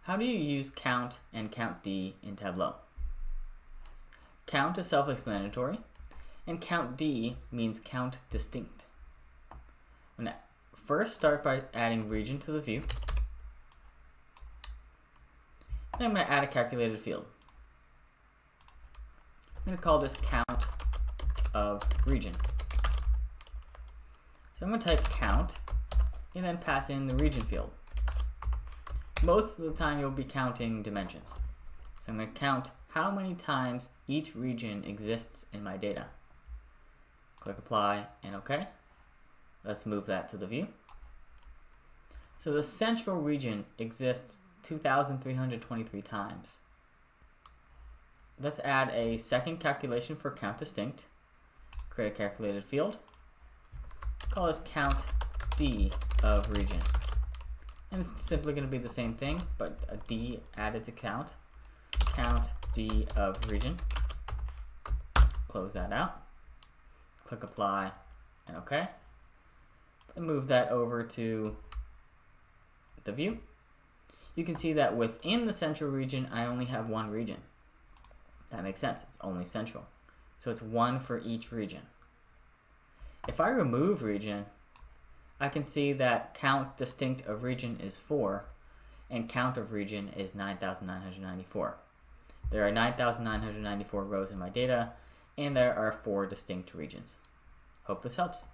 How do you use count and count D in Tableau? Count is self-explanatory, and count D means count distinct. I'm going to first start by adding region to the view. Then I'm going to add a calculated field. I'm going to call this count of region. So I'm going to type count and then pass in the region field. Most of the time you'll be counting dimensions. So I'm going to count how many times each region exists in my data. Click apply and OK. Let's move that to the view. So the central region exists 2,323 times. Let's add a second calculation for count distinct. Create a calculated field. Call this count D of region. And it's simply going to be the same thing, but a D added to count. Count D of region. Close that out. Click apply and OK. And move that over to the view. You can see that within the central region, I only have one region. That makes sense. It's only central. So it's one for each region. If I remove region, I can see that count distinct of region is 4 and count of region is 9,994. There are 9,994 rows in my data and there are 4 distinct regions. Hope this helps.